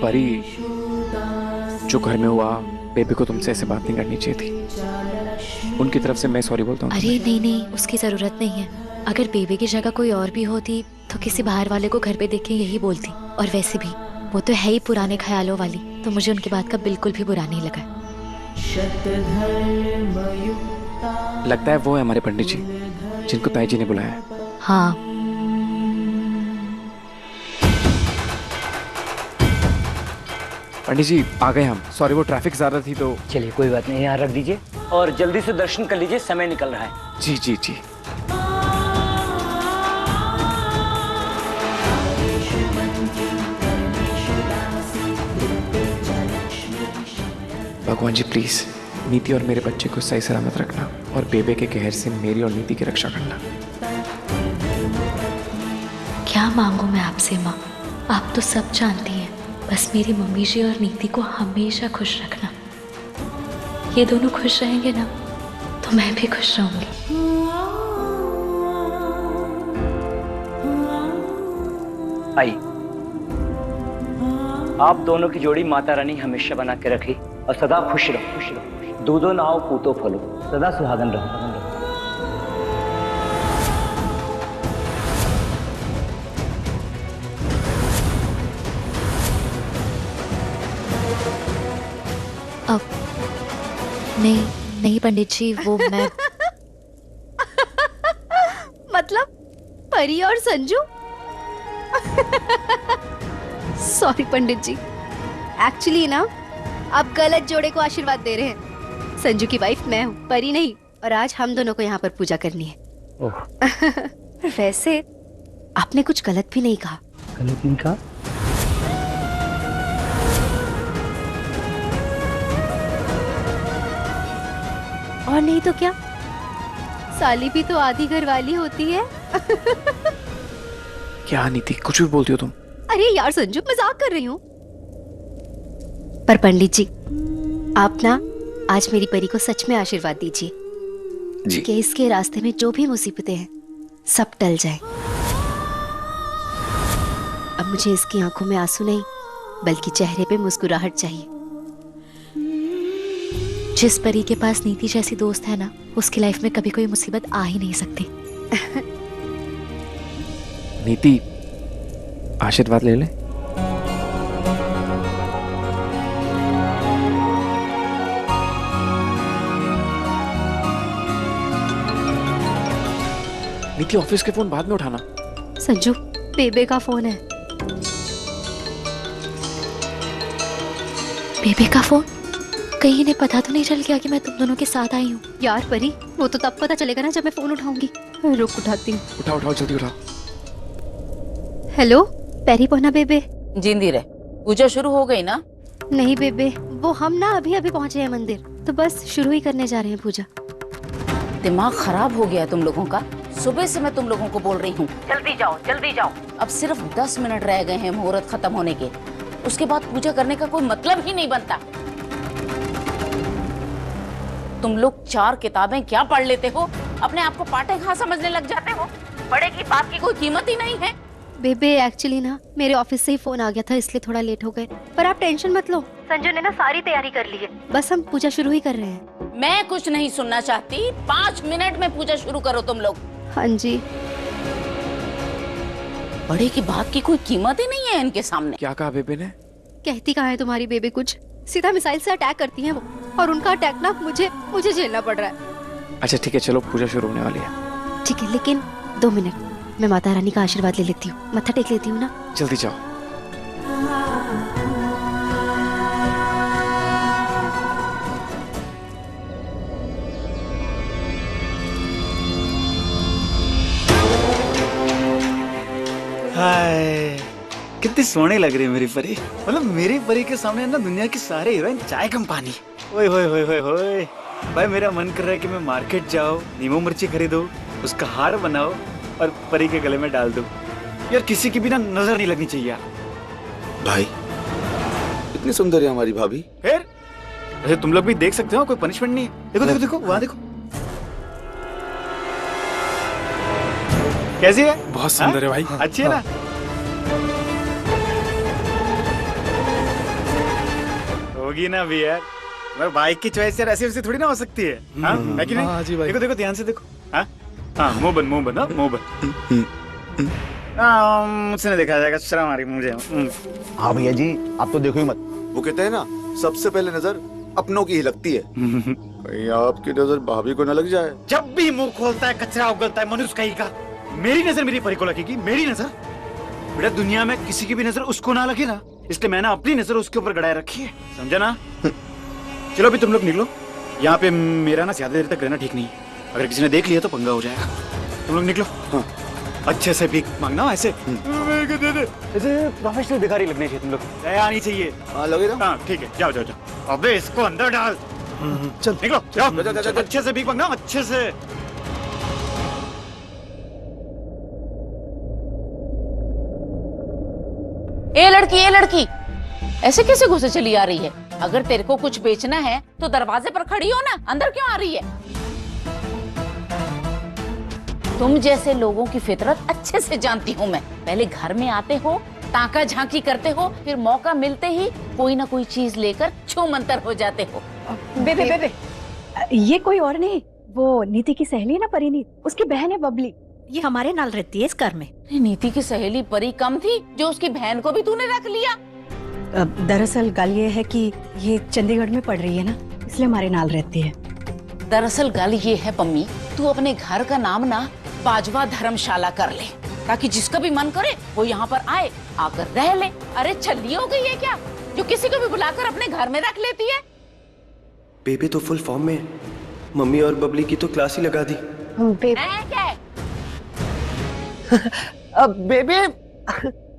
परी, जो घर में हुआ, बेबी को तुमसे ऐसे बात नहीं करनी चाहिए थी। उनकी तरफ से मैं सॉरी बोलता हूँ। अरे नहीं नहीं, उसकी जरूरत नहीं है। अगर बेबी की जगह कोई और भी होती तो किसी बाहर वाले को घर पे देख के यही बोलती। और वैसे भी वो तो है ही पुराने ख्यालों वाली, तो मुझे उनकी बात का बिल्कुल भी बुरा नहीं लगा। लगता है वो है हमारे पंडित जी, जिनको ताई जी ने बुलाया है। हाँ। पंडित जी आ गए हम। सॉरी, वो ट्रैफिक ज्यादा थी तो। चलिए कोई बात नहीं, यहाँ रख दीजिए और जल्दी से दर्शन कर लीजिए, समय निकल रहा है। जी जी जी। भगवान जी प्लीज नीति और मेरे बच्चे को सही सलामत रखना और बेबे के कहर से मेरी और नीति की रक्षा करना। क्या मांगू मैं आपसे माँ, आप तो सब जानती हैं। बस मेरी मम्मी जी और नीति को हमेशा खुश रखना। ये दोनों खुश रहेंगे ना तो मैं भी खुश रहूंगी। आई, आप दोनों की जोड़ी माता रानी हमेशा बना के रखी और सदा खुश रहो, खुश रहो। दूधो नाव पूतो फलो, सदा सुहागन रहो। अब नहीं नहीं पंडित जी, वो मैं मतलब परी और संजू। सॉरी पंडित जी, एक्चुअली ना आप गलत जोड़े को आशीर्वाद दे रहे हैं। संजू की वाइफ मैं हूँ, परी नहीं। और आज हम दोनों को यहाँ पर पूजा करनी है। ओह। वैसे आपने कुछ गलत भी नहीं कहा। गलत नहीं कहा? और नहीं तो क्या, साली भी तो आधी घर वाली होती है। क्या नीति, कुछ भी बोलती हो तुम। अरे यार संजू, मजाक कर रही हूँ। पर पंडित जी आप ना आज मेरी परी को सच में आशीर्वाद दीजिए जी। कि इसके रास्ते में जो भी मुसीबतें हैं सब टल जाए। अब मुझे इसकी आंखों में आंसू नहीं बल्कि चेहरे पे मुस्कुराहट चाहिए। जिस परी के पास नीति जैसी दोस्त है ना, उसकी लाइफ में कभी कोई मुसीबत आ ही नहीं सकती। नीति आशीर्वाद ले ले। नीति ऑफिस के फोन बाद में उठाना। संजू, बेबे का फोन है। बेबे का फोन? कहीं इन्हें पता तो नहीं चल गया कि मैं तुम दोनों के साथ आई हूँ? यार परी, वो तो तब पता चलेगा ना जब मैं फोन उठाऊंगी। रुक उठाती हूँ। उठाओ उठाओ जल्दी उठाओ। हेलो, पैरी पौना बेबे। जिंदी रहे, पूजा शुरू हो गई ना? नहीं बेबे, वो हम ना अभी अभी पहुंचे हैं मंदिर, तो बस शुरू ही करने जा रहे हैं पूजा। दिमाग खराब हो गया है तुम लोगों का। सुबह से मैं तुम लोगों को बोल रही हूँ जल्दी जाओ जल्दी जाओ। अब सिर्फ 10 मिनट रह गए हैं मुहूर्त खत्म होने के, उसके बाद पूजा करने का कोई मतलब ही नहीं बनता। तुम लोग 4 किताबें क्या पढ़ लेते हो, अपने आप को पाठे कहाँ समझने लग जाते हो। बड़े की बात की कोई कीमत ही नहीं है। बेबे एक्चुअली ना मेरे ऑफिस से ही फोन आ गया था, इसलिए थोड़ा लेट हो गए। पर आप टेंशन मत लो, संजू ने ना सारी तैयारी कर ली है, बस हम पूजा शुरू ही कर रहे हैं। मैं कुछ नहीं सुनना चाहती, 5 मिनट में पूजा शुरू करो तुम लोग। हाँ जी। बड़े की बात की कोई कीमत ही नहीं है इनके सामने। क्या कहा बेबे ने? कहती कहाँ है तुम्हारी बेबे, कुछ सीधा मिसाइल से अटैक करती है वो, और उनका अटैक ना मुझे झेलना पड़ रहा है। अच्छा ठीक है, चलो पूजा शुरू होने वाली है। ठीक है, लेकिन 2 मिनट मैं माता रानी का आशीर्वाद ले लेती हूँ, मत्था टेक लेती हूँ ना। जल्दी जाओ। हाय, कितनी सोहनी लग रही है मेरी परी। मतलब मेरी परी के सामने ना दुनिया की सारे हीरोइन चाय कम पानी। ओए होए होए होए होए। भाई मेरा मन कर रहा है कि मैं मार्केट जाऊँ, नींबू मिर्ची खरीदूं, उसका हार बनाओ और परी के गले में डाल दूं। यार किसी की भी ना नजर नहीं लगनी चाहिए यार। भाई इतनी सुंदर है हमारी भाभी। फिर वैसे तुम लोग भी देख सकते हो, कोई पनिशमेंट नहीं है। देखो देखो देखो, वहाँ देखो कैसी है। बहुत सुंदर है भाई। अच्छी है ना। होगी ना भी यार। मगर भाई की चॉइस यार ऐसी वैसी थोड़ी ना हो सकती है। हाँ है कि नहीं? हाँ जी भाई। देखो देखो ध्यान से देखो। हाँ हाँ मुंह बंद हाँ, मुंह बंद। मुझसे नहीं देखा जाएगा, शर्म आ रही मुझे। हाँ भैया जी आप तो देखो ही मत। वो कहते हैं ना सबसे पहले नजर अपनों की ही लगती है। कहीं आपकी नजर भाभी को न लग जाए। जब भी मुंह खोलता है कचरा उगलता है मनुष्य कहीं का। मेरी नजर मेरी परी को लगेगी, मेरी नजर। बेटा दुनिया में किसी की भी नजर उसको ना लगे ना, इसलिए मैंने अपनी नजर उसके ऊपर गड़ाए रखी है, समझा ना? चलो अभी तुम लोग निकलो, यहाँ पे मेरा ना ज्यादा देर तक रहना ठीक नहीं है। अगर किसी ने देख लिया तो पंगा हो जाएगा। तुम लोग निकलो। हाँ अच्छे से भीख मांगना ऐसे। ऐसे प्रोफेशनल भिखारी लगने चाहिए तुम लोग। दया आनी चाहिए। हाँ लगेगा। हाँ ठीक है जाओ जाओ जाओ। अबे इसको अंदर डाल। चल निकलो जाओ। अच्छे से भीख मांगना, अच्छे से। ए लड़की ऐसे कैसे घुसे चली आ रही है? अगर तेरे को कुछ बेचना है तो दरवाजे पर खड़ी हो ना, अंदर क्यों आ रही है? तुम जैसे लोगों की फितरत अच्छे से जानती हूँ मैं। पहले घर में आते हो, ताका झांकी करते हो, फिर मौका मिलते ही कोई ना कोई चीज लेकर छू मंतर हो जाते हो। बेबे ये कोई और नहीं, वो नीति की सहेली है ना परिनीत, उसकी बहन है बबली। ये हमारे नाल रहती है इस घर में। नीति की सहेली परी कम थी जो उसकी बहन को भी तूने रख लिया। दरअसल गल ये है कि ये चंडीगढ़ में पढ़ रही है ना, इसलिए हमारे नाल रहती है। दरअसल गल ये है पम्मी, तू अपने घर का नाम ना बाजवा धर्मशाला कर ले, ताकि जिसका भी मन करे वो यहाँ पर आए, आकर रह ले। अरे छल्ली हो गई है क्या जो किसी को भी बुलाकर अपने घर में रख लेती है? बेबे तो फुल फॉर्म में है। मम्मी और बबली की तो क्लास ही लगा दी। क्या है? बेबे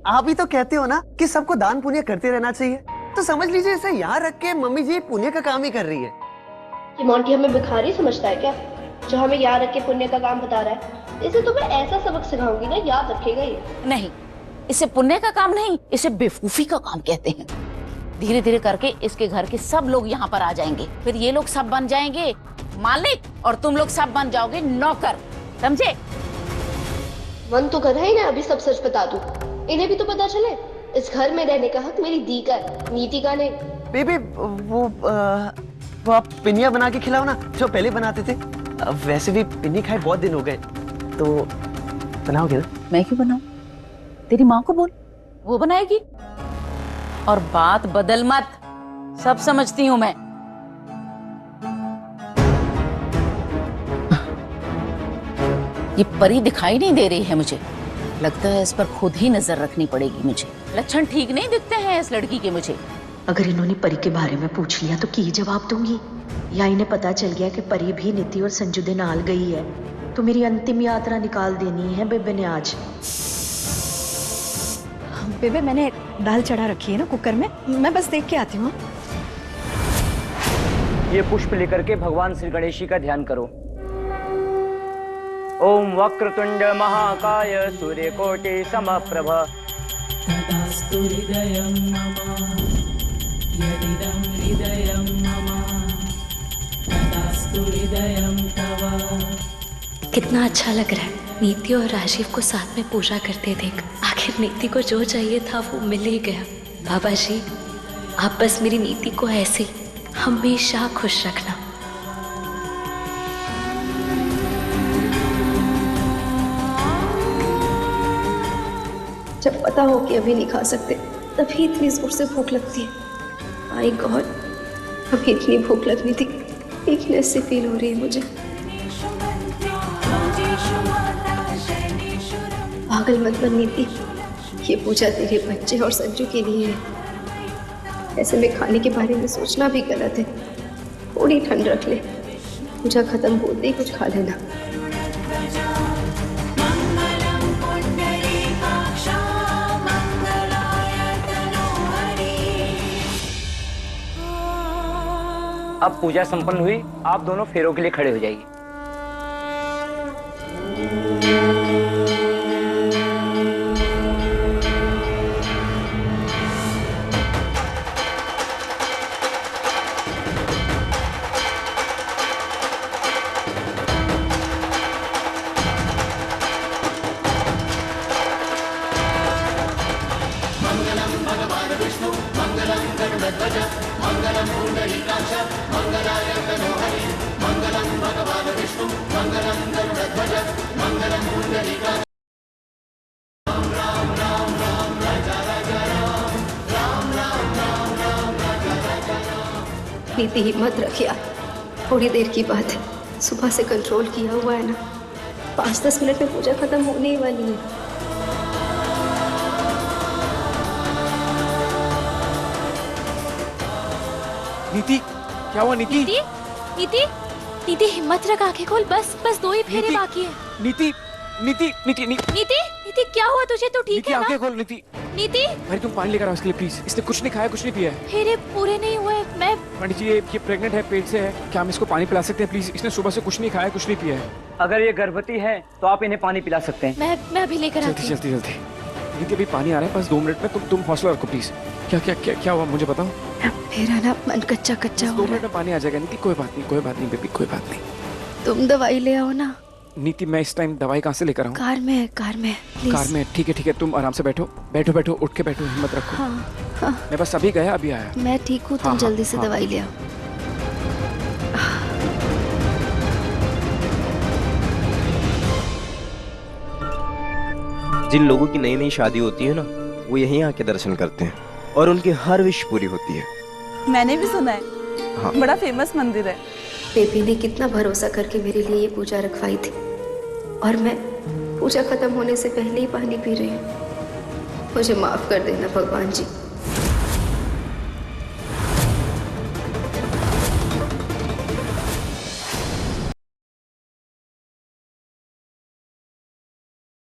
आप ही तो कहते हो ना कि सबको दान पुण्य करते रहना चाहिए, तो समझ लीजिए इसे यहाँ रख के मम्मी जी पुण्य का काम ही कर रही है। कि मोंटी हमें भिखारी समझता है क्या, जो हमें यहाँ रख के पुण्य का काम बता रहा है? इसे तो मैं ऐसा सबक सिखाऊंगी ना, याद रखेगा ये। नहीं, इसे पुण्य का काम नहीं, इसे बेवकूफी का काम कहते हैं। धीरे धीरे करके इसके घर के सब लोग यहाँ पर आ जाएंगे, फिर ये लोग सब बन जाएंगे मालिक और तुम लोग सब बन जाओगे नौकर, समझे? मन तो कर रहा है ना अभी सब सच बता दूं, इन्हें भी तो पता चले इस घर में रहने का हक मेरी दी का है, नीति का नहीं। बेबे वो आप पिनिया बना के खिलाओ ना, जो पहले बनाते थे। वैसे भी पिन्नी खाए बहुत दिन हो गए, तो बनाओगे ना? मैं क्यों बनाऊं? तेरी माँ को बोल, वो बनाएगी। और बात बदल मत, सब समझती हूँ मैं। ये परी दिखाई नहीं दे रही है मुझे, लगता है इस पर खुद ही नजर रखनी पड़ेगी मुझे। लक्षण ठीक नहीं दिखते हैं इस लड़की के मुझे। अगर इन्होंने परी के बारे में पूछ लिया तो की जवाब दूंगी, या इन्हें पता चल गया कि परी भी नीति और संजू दे नाल गई है तो मेरी अंतिम यात्रा निकाल देनी है बेबे ने आज। बेबे मैंने दाल चढ़ा रखी है ना कुकर में, मैं बस देख के आती हूँ। ये पुष्प लेकर के भगवान श्री गणेश जी का ध्यान करो। ओम वक्रतुंड महाकाय सूर्यकोटि समप्रभ। कितना अच्छा लग रहा है नीति और राजीव को साथ में पूजा करते देख। आखिर नीति को जो चाहिए था वो मिल ही गया। बाबा जी आप बस मेरी नीति को ऐसे हमेशा खुश रखना। जब पता हो कि अभी नहीं खा सकते तभी इतनी जोर से भूख लगती है। माय गॉड अभी इतनी भूख लगनी थी, वीकनेस से फील हो रही है मुझे। पागल मत बननी थी, ये पूजा तेरे बच्चे और संजू के लिए है। ऐसे में खाने के बारे में सोचना भी गलत है। थोड़ी ठंड रख ले, पूजा खत्म होते ही कुछ खा लेना। अब पूजा संपन्न हुई, आप दोनों फेरों के लिए खड़े हो जाइए। मंगलम नीति हिम्मत रखिए, थोड़ी देर की बात है, सुबह से कंट्रोल किया हुआ है ना, 5-10 मिनट में पूजा खत्म होने ही वाली है। नीति, क्या हुआ नीति? नीति, नीति, नीति हिम्मत रख, आंखें खोल, बस 2 ही फेरे बाकी है। नीति, नीति, नीति, नीति, नीति, नीति क्या हुआ तुझे? तू ठीक है ना? आंखें खोल नीति। नीति, भाई तुम पानी लेकर आओ इसके लिए प्लीज। इसने कुछ नहीं खाया, कुछ नहीं पिया है। फेरे पूरे नहीं हुए। मैं पंडित जी, ये प्रेग्नेंट है, पेट से है, क्या हम इसको पानी पिला सकते हैं प्लीज? इसने सुबह से कुछ नहीं खाया, कुछ नहीं पिया है। अगर ये गर्भवती है तो आप इन्हें पानी पिला सकते हैं। मैं अभी लेकर आती हूँ। जल्दी जल्दी। नीति अभी पानी आ रहा है, बस 2 मिनट में। तुम हौसला रखो प्लीज। क्या क्या क्या क्या हुआ मुझे बताओ। मेरा ना मन कच्चा कच्चा हो 2 रहा मिनट में पानी आ जाएगा नीति। कोई बात नहीं बेबी, कोई बात नहीं। है। तुम दवाई ले आओ ना। नीति मैं इस टाइम दवाई कहाँ से लेकर आऊँ? कार में प्लीज। कार में? ठीक है, तुम आराम से बैठो, उठ के बैठो, हिम्मत रखो। हाँ। मैं बस अभी गया, अभी आया। मैं ठीक हूँ, तुम जल्दी से दवाई ले आओ। जिन लोगों की नई नई शादी होती है ना, वो यहीं आके दर्शन करते हैं और उनकी हर विश पूरी होती है। मैंने भी सुना है। हाँ। बड़ा फेमस मंदिर है। बेबी ने कितना भरोसा करके मेरे लिए ये पूजा रखवाई थी, और मैं पूजा खत्म होने से पहले ही पानी पी रही हूँ। मुझे माफ कर देना भगवान जी।